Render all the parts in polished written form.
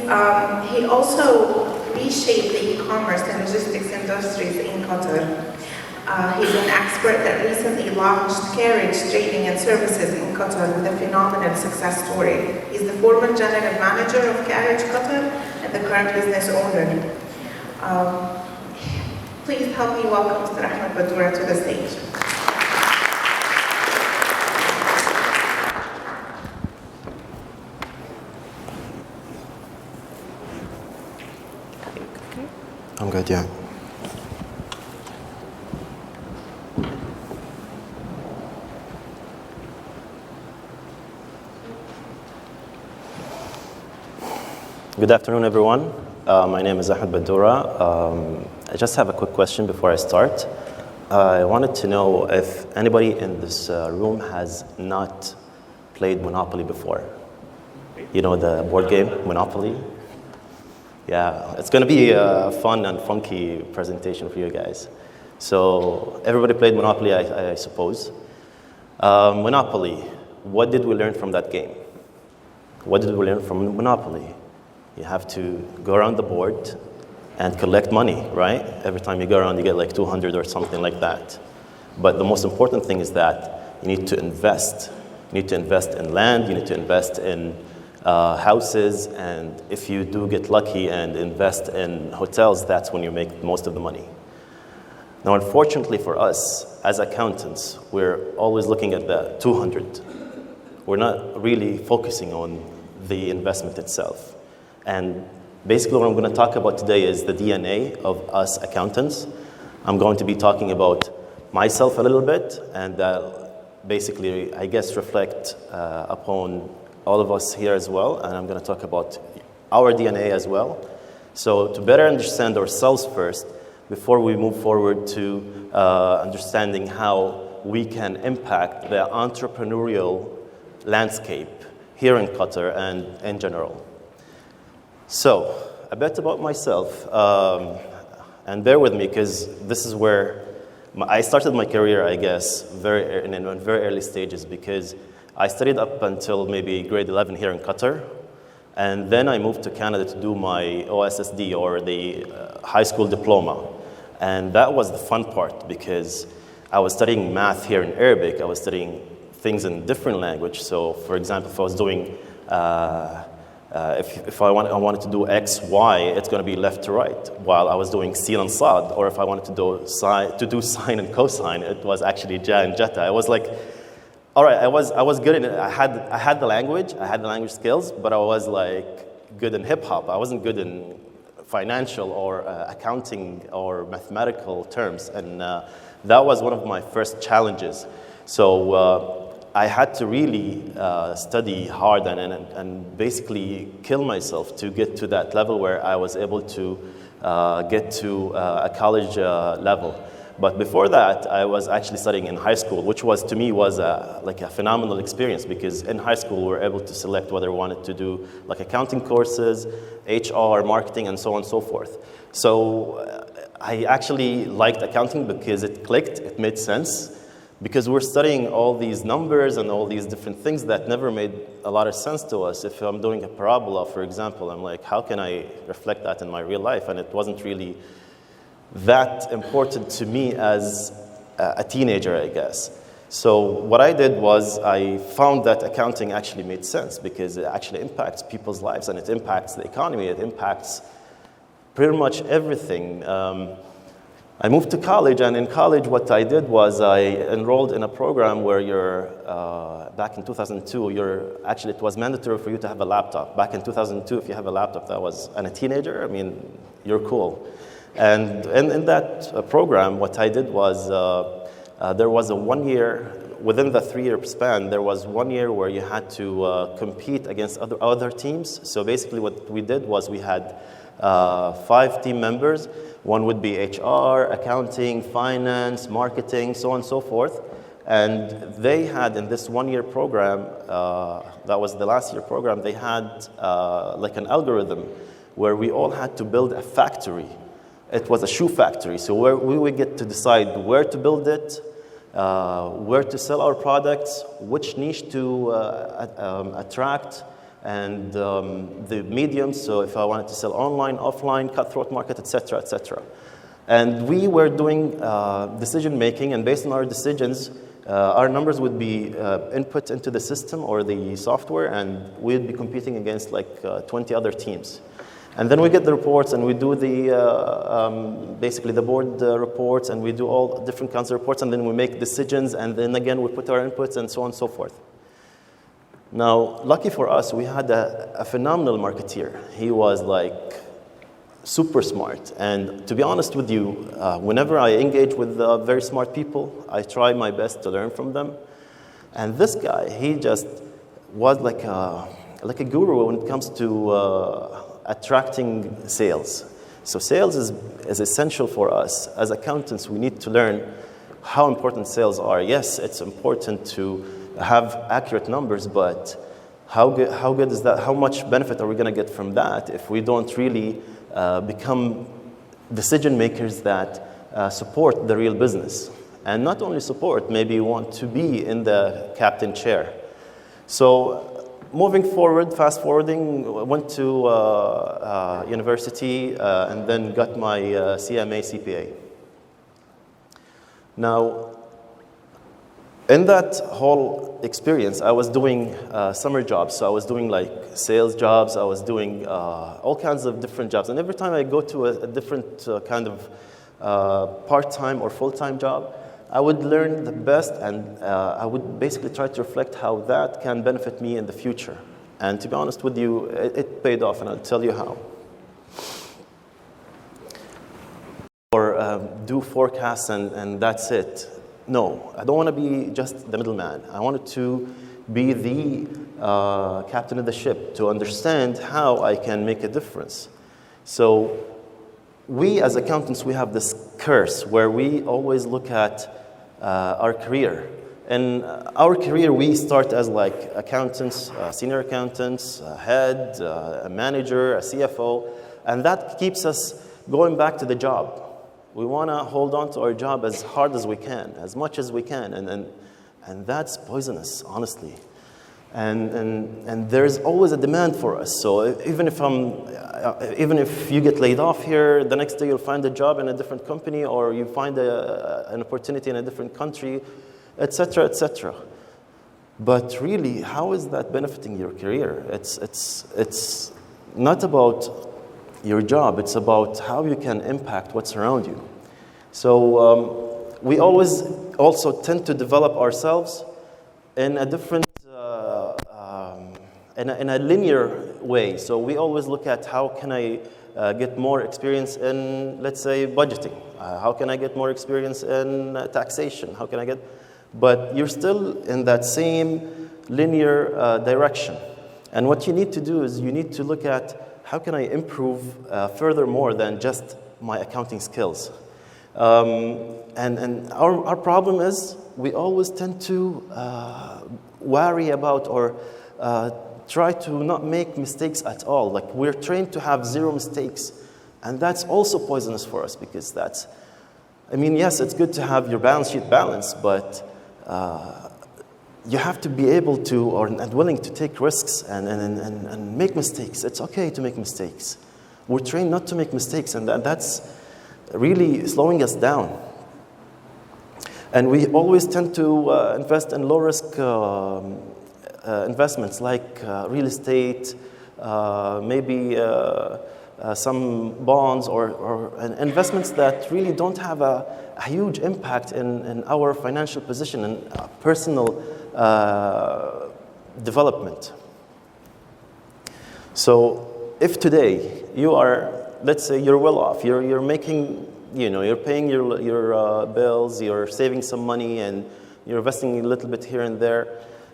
he also reshaped the e-commerce and logistics industries in Qatar. He's an expert that recently launched carriage trading and services in Qatar with a phenomenal success story. He's the former general manager of Carriage Qatar and the current business owner. Please help me welcome Mr. Ahmed Baddoura to the stage. I'm good, yeah. Good afternoon, everyone. My name is Ahmed Baddoura. I just have a quick question before I start. I wanted to know if anybody in this room has not played Monopoly before. You know the board game, Monopoly? Yeah, it's going to be a fun and funky presentation for you guys. So everybody played Monopoly, I suppose. Monopoly, what did we learn from that game? What did we learn from Monopoly? You have to go around the board and collect money, right? Every time you go around, you get like 200 or something like that. But the most important thing is that you need to invest. You need to invest in land, you need to invest in houses, and if you do get lucky and invest in hotels, that's when you make most of the money. Now, unfortunately for us, as accountants, we're always looking at the 200. We're not really focusing on the investment itself. And basically what I'm going to talk about today is the DNA of us accountants. I'm going to be talking about myself a little bit, and basically, I guess, reflect upon all of us here as well, and I'm going to talk about our DNA as well. So to better understand ourselves first, before we move forward to understanding how we can impact the entrepreneurial landscape here in Qatar and in general. So, a bit about myself, and bear with me because this is where I started my career, I guess, in very early stages, because I studied up until maybe grade 11 here in Qatar, and then I moved to Canada to do my OSSD, or the high school diploma. And that was the fun part, because I was studying math here in Arabic. I was studying things in different language. So, for example, if I was doing, if I wanted to do X, Y, it's going to be left to right, while I was doing Sin and Sad. Or if I wanted to do sine and cosine, it was actually Ja and Jetta. I was like, all right, I was good in it. I had the language skills, but I was like good in hip hop. I wasn't good in financial or accounting or mathematical terms, and that was one of my first challenges. So I had to really study hard and basically kill myself to get to that level where I was able to get to a college level. But before that, I was actually studying in high school, which was, to me, was like a phenomenal experience, because in high school, we were able to select whether we wanted to do like accounting courses, HR, marketing, and so on and so forth. So I actually liked accounting because it clicked, it made sense, because we're studying all these numbers and all these different things that never made a lot of sense to us. If I'm doing a parabola, for example, I'm like, how can I reflect that in my real life? And it wasn't really that important to me as a teenager, I guess. So what I did was I found that accounting actually made sense, because it actually impacts people's lives, and it impacts the economy, it impacts pretty much everything. I moved to college, and in college what I did was I enrolled in a program where back in 2002, it was mandatory for you to have a laptop. Back in 2002, if you have a laptop, that was, and a teenager, I mean, you're cool. And in that program, what I did was there was a 1 year, within the 3-year span, there was 1 year where you had to compete against other teams. So basically what we did was we had 5 team members. One would be HR, accounting, finance, marketing, so on and so forth. And they had, in this 1-year program, that was the last year program, they had like an algorithm where we all had to build a factory. It was a shoe factory, so where we would get to decide where to build it, where to sell our products, which niche to attract, and the mediums. So if I wanted to sell online, offline, cutthroat market, etc., etc. And we were doing decision making, and based on our decisions, our numbers would be input into the system or the software, and we'd be competing against like 20 other teams. And then we get the reports, and we do the basically the board reports, and we do all different kinds of reports, and then we make decisions, and then again we put our inputs, and so on and so forth. Now, lucky for us, we had a phenomenal marketeer. He was like super smart, and to be honest with you, whenever I engage with very smart people, I try my best to learn from them. And this guy, he just was like a guru when it comes to attracting sales. So sales is essential for us. As accountants, we need to learn how important sales are. Yes, it's important to have accurate numbers, but how good is that? How much benefit are we going to get from that if we don't really become decision makers that support the real business? And not only support, maybe you want to be in the captain chair. So moving forward, fast forwarding, went to university and then got my CMA CPA. Now, in that whole experience, I was doing summer jobs. So I was doing like sales jobs. I was doing all kinds of different jobs. And every time I go to a different kind of part-time or full-time job, I would learn the best, and I would basically try to reflect how that can benefit me in the future. And to be honest with you, it paid off, and I'll tell you how. Or do forecasts and that's it. No, I don't want to be just the middleman. I wanted to be the captain of the ship, to understand how I can make a difference. So we as accountants, we have this curse where we always look at our career. In our career, we start as like accountants, senior accountants, a head, a manager, a CFO, and that keeps us going back to the job. We want to hold on to our job as hard as we can, as much as we can, and that's poisonous, honestly. And there's always a demand for us. So even if you get laid off here, the next day you'll find a job in a different company, or you find an opportunity in a different country, etc., etc. But really, how is that benefiting your career? It's not about your job. It's about how you can impact what's around you. So we always also tend to develop ourselves in a different, in a linear way. So we always look at how can I get more experience in, let's say, budgeting? How can I get more experience in taxation? How can I get? But you're still in that same linear direction. And what you need to do is you need to look at how can I improve furthermore than just my accounting skills. And our problem is we always tend to worry about or try to not make mistakes at all. Like we're trained to have zero mistakes. And that's also poisonous for us because that's, I mean, yes, it's good to have your balance sheet balanced, but you have to be able to and willing to take risks and make mistakes. It's okay to make mistakes. We're trained not to make mistakes, and that's really slowing us down. And we always tend to invest in low-risk investments like real estate, maybe some bonds or investments that really don't have a huge impact in our financial position and personal development. So if today you are, let's say you're well off, you're making, you're paying your bills, you're saving some money, and you're investing a little bit here and there.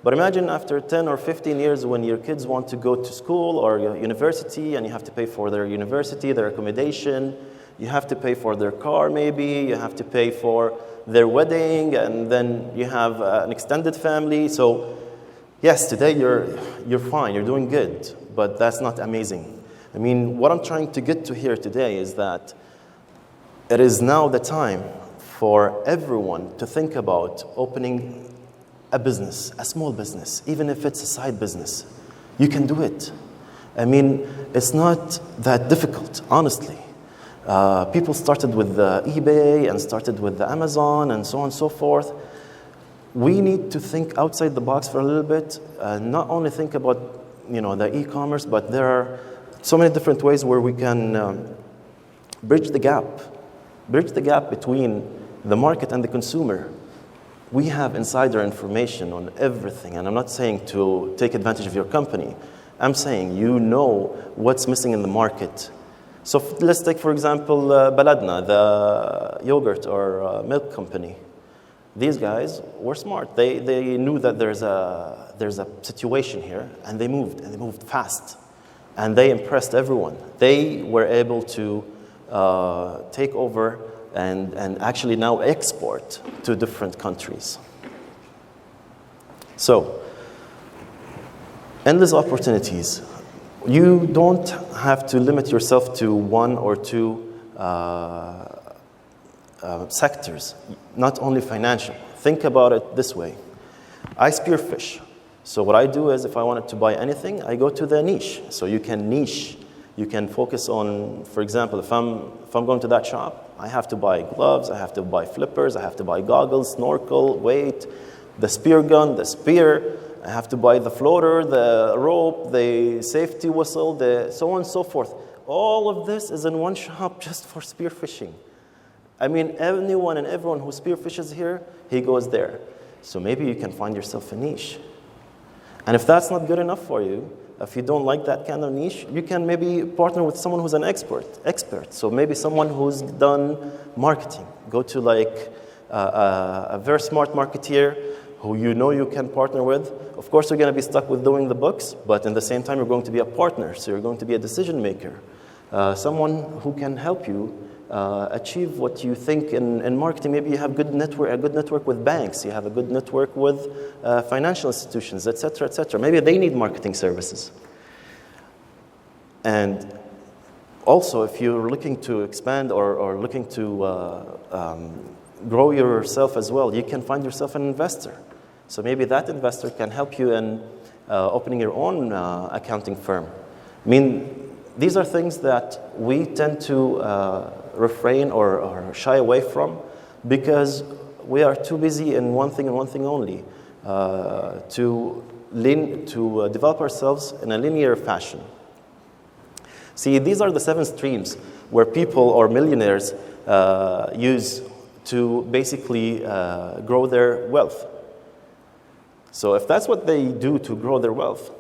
But imagine after 10 or 15 years when your kids want to go to school or university, and you have to pay for their university, their accommodation, you have to pay for their car maybe, you have to pay for their wedding, and then you have an extended family. So yes, today you're fine, you're doing good, but that's not amazing. I mean, what I'm trying to get to here today is that it is now the time for everyone to think about opening a business, a small business, even if it's a side business. You can do it. I mean, it's not that difficult, honestly. People started with eBay and started with the Amazon and so on and so forth. We need to think outside the box for a little bit, not only think about the e-commerce, but there are so many different ways where we can bridge the gap between the market and the consumer. We have insider information on everything, and I'm not saying to take advantage of your company. I'm saying you know what's missing in the market. So let's take, for example, Baladna, the yogurt or milk company. These guys were smart. They knew that there's a situation here, and they moved fast. And they impressed everyone. They were able to take over and actually now export to different countries. So, endless opportunities. You don't have to limit yourself to one or two sectors, not only financial. Think about it this way. I spearfish. So what I do is if I wanted to buy anything, I go to the niche. So you can niche. You can focus on, for example, if I'm going to that shop, I have to buy gloves, I have to buy flippers, I have to buy goggles, snorkel, weight, the spear gun, the spear, I have to buy the floater, the rope, the safety whistle, the so on and so forth. All of this is in one shop just for spearfishing. I mean, anyone and everyone who spearfishes here, he goes there. So maybe you can find yourself a niche. And if that's not good enough for you, if you don't like that kind of niche, you can maybe partner with someone who's an expert. So maybe someone who's done marketing. Go to like a very smart marketeer who you can partner with. Of course, you're going to be stuck with doing the books, but in the same time, you're going to be a partner. So you're going to be a decision maker. Someone who can help you achieve what you think in marketing. Maybe you have a good network with banks. You have a good network with financial institutions, et cetera, et cetera. Maybe they need marketing services. And also, if you're looking to expand or looking to grow yourself as well, you can find yourself an investor. So maybe that investor can help you in opening your own accounting firm. I mean, these are things that we tend to refrain or shy away from because we are too busy in one thing and one thing only to develop ourselves in a linear fashion. See, these are the 7 streams where people or millionaires use to basically grow their wealth. So if that's what they do to grow their wealth,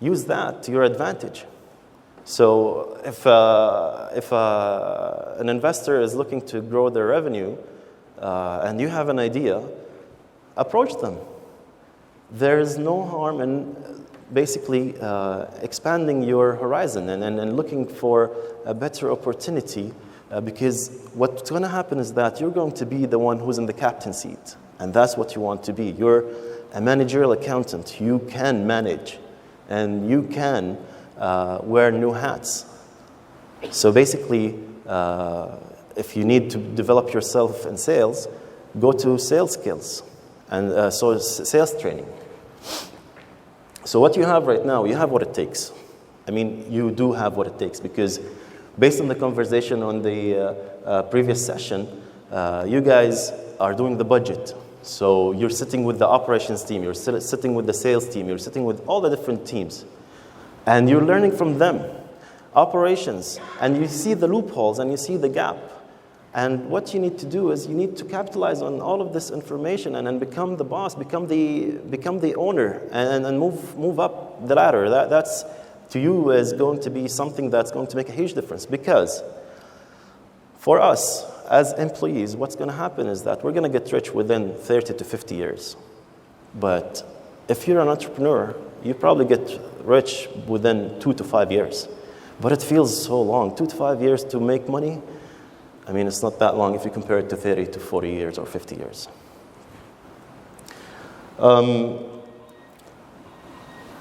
use that to your advantage. So if an investor is looking to grow their revenue and you have an idea, approach them. There is no harm in basically expanding your horizon and looking for a better opportunity because what's going to happen is that you're going to be the one who's in the captain seat, and that's what you want to be. You're a managerial accountant. You can manage, and you can wear new hats. So basically, if you need to develop yourself in sales, go to sales skills and sales training. So what you have right now, you have what it takes. I mean, you do have what it takes because based on the conversation on the previous session, you guys are doing the budget. So you're sitting with the operations team, you're sitting with the sales team, you're sitting with all the different teams. And you're learning from them, operations, and you see the loopholes and you see the gap. And what you need to do is you need to capitalize on all of this information and then become the boss, become the owner, and move up the ladder. That's to you is going to be something that's going to make a huge difference. Because for us as employees, what's going to happen is that we're going to get rich within 30 to 50 years. But if you're an entrepreneur, you probably get rich within 2 to 5 years. But it feels so long. 2 to 5 years to make money, I mean, it's not that long if you compare it to 30 to 40 years or 50 years.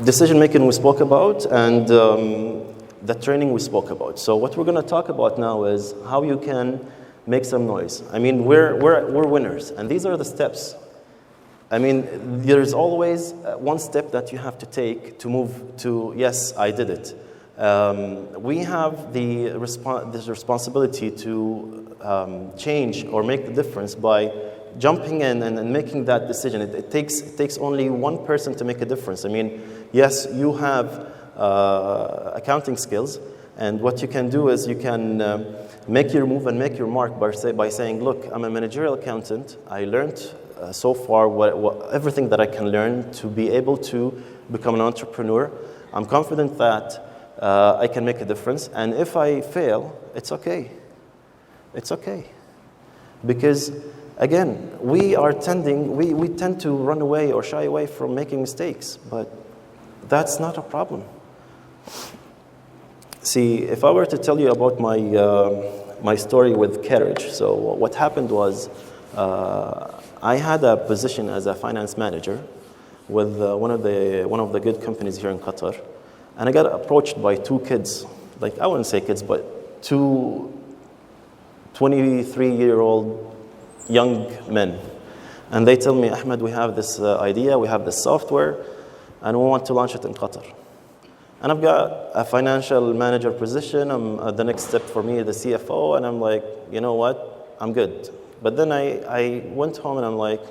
Decision making we spoke about, and the training we spoke about. So what we're going to talk about now is how you can make some noise. I mean, we're winners, and these are the steps. I mean, there's always one step that you have to take to move to, yes, I did it. We have this responsibility to change or make the difference by jumping in and making that decision. It takes only one person to make a difference. I mean, yes, you have accounting skills, and what you can do is you can make your move and make your mark by saying, look, I'm a managerial accountant. I learned so far everything that I can learn to be able to become an entrepreneur. I'm confident that I can make a difference, and if I fail, it's okay. It's okay. Because, again, we tend to run away or shy away from making mistakes, but that's not a problem. See, if I were to tell you about my story with Carriage, so what happened was I had a position as a finance manager with one of the good companies here in Qatar, and I got approached by two kids, like I wouldn't say kids, but two 23-year-old young men, and they tell me, Ahmed, we have this idea, we have this software, and we want to launch it in Qatar. And I've got a financial manager position. The next step for me is the CFO, and I'm like, you know what? I'm good. But then I went home and I'm like,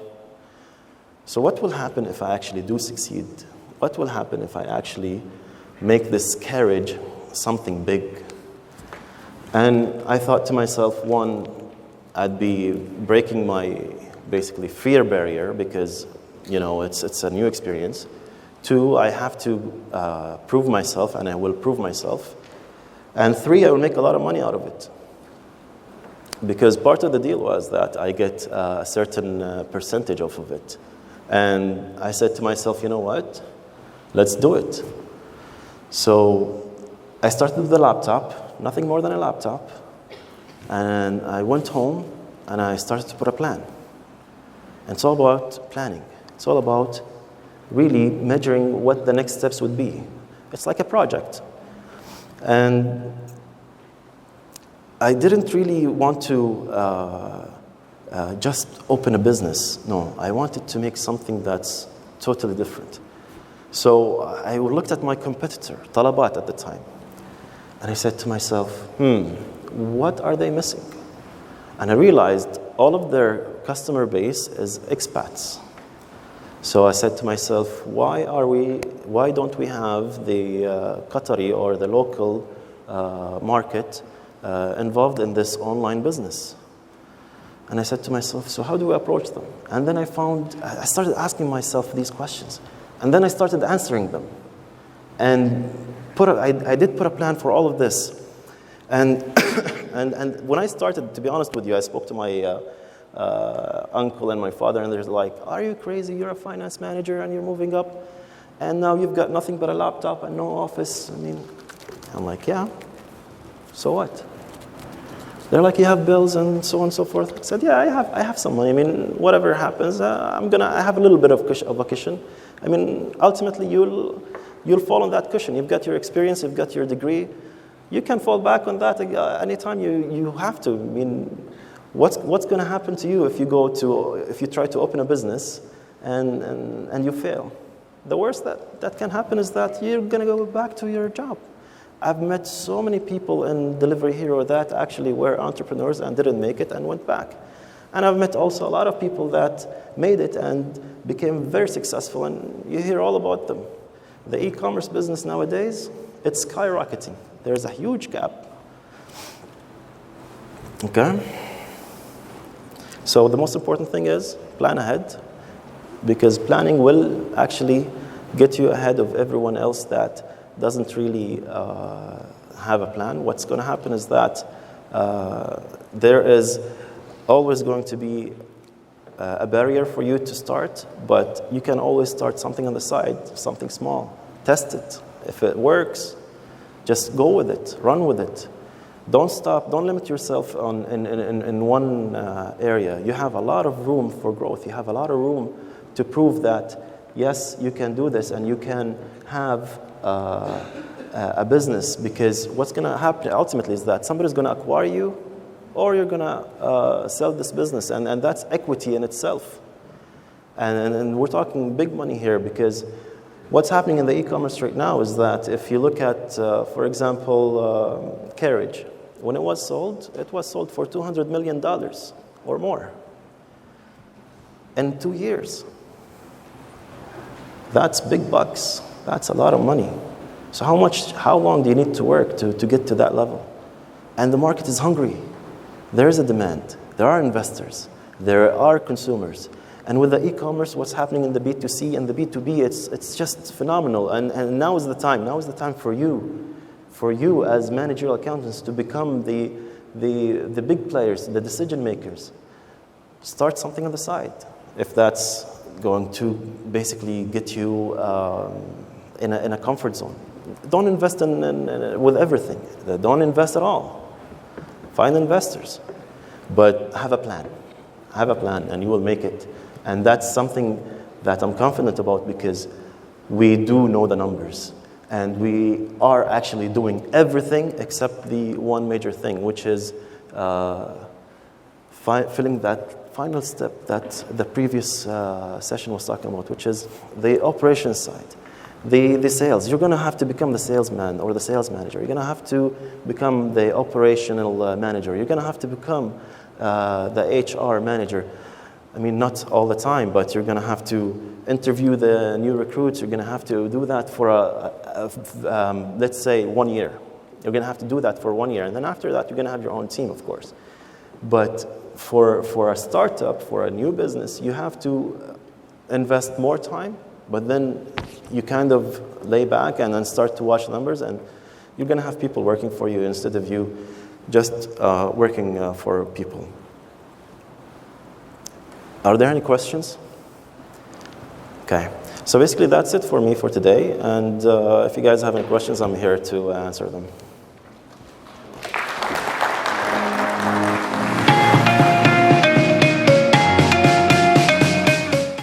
so what will happen if I actually do succeed? What will happen if I actually make this carriage something big? And I thought to myself, one, I'd be breaking my basically fear barrier because, you know, it's a new experience. Two, I have to prove myself, and I will prove myself. And three, I will make a lot of money out of it. Because part of the deal was that I get a certain percentage off of it. And I said to myself, you know what? Let's do it. So I started with a laptop, nothing more than a laptop. And I went home and I started to put a plan. And it's all about planning. It's all about really measuring what the next steps would be. It's like a project. And I didn't really want to just open a business. No, I wanted to make something that's totally different. So I looked at my competitor, Talabat at the time, and I said to myself, what are they missing? And I realized all of their customer base is expats. So I said to myself, why don't we have the Qatari or the local market involved in this online business? And I said to myself, so how do we approach them? And then I started asking myself these questions. And then I started answering them. And I did put a plan for all of this. And when I started, to be honest with you, I spoke to my uncle and my father, and they're like, are you crazy? You're a finance manager and you're moving up, and now you've got nothing but a laptop and no office. I mean, I'm like, yeah, so what? They're like, you have bills and so on and so forth. I said, yeah, I have some money. I mean, whatever happens, I have a little bit of a cushion. I mean, ultimately, you'll fall on that cushion. You've got your experience, you've got your degree. You can fall back on that anytime you have to. I mean, what's going to happen to you if you try to open a business and you fail? The worst that can happen is that you're going to go back to your job. I've met so many people in Delivery Hero that actually were entrepreneurs and didn't make it and went back. And I've met also a lot of people that made it and became very successful, and you hear all about them. The e-commerce business nowadays, it's skyrocketing. There's a huge gap. Okay? So the most important thing is plan ahead, because planning will actually get you ahead of everyone else that doesn't really have a plan. What's going to happen is that there is always going to be a barrier for you to start, but you can always start something on the side, something small. Test it. If it works, just go with it, run with it. Don't stop, don't limit yourself in one area. You have a lot of room for growth. You have a lot of room to prove that, yes, you can do this and you can have a business, because what's going to happen ultimately is that somebody's going to acquire you, or you're going to sell this business, and that's equity in itself. And we're talking big money here, because what's happening in the e-commerce right now is that if you look at, for example, Carriage, when it was sold for $200 million or more in 2 years. That's big bucks. That's a lot of money. So how long do you need to work to get to that level? And the market is hungry. There is a demand. There are investors. There are consumers. And with the e-commerce, what's happening in the B2C and the B2B, it's just phenomenal. And now is the time. Now is the time for you as managerial accountants to become the big players, the decision makers. Start something on the side. If that's going to basically get you in a comfort zone. Don't invest with everything. Don't invest at all. Find investors. But have a plan. Have a plan and you will make it. And that's something that I'm confident about, because we do know the numbers. And we are actually doing everything except the one major thing, which is filling that final step that the previous session was talking about, which is the operations side. The sales. You're going to have to become the salesman or the sales manager. You're going to have to become the operational manager. You're going to have to become the HR manager. I mean, not all the time, but you're going to have to interview the new recruits. You're going to have to do that for, let's say, 1 year. You're going to have to do that for 1 year. And then after that, you're going to have your own team, of course. But for a startup, for a new business, you have to invest more time, but then you kind of lay back and then start to watch numbers, and you're going to have people working for you instead of you just working for people. Are there any questions? Okay. So basically that's it for me for today. And if you guys have any questions, I'm here to answer them.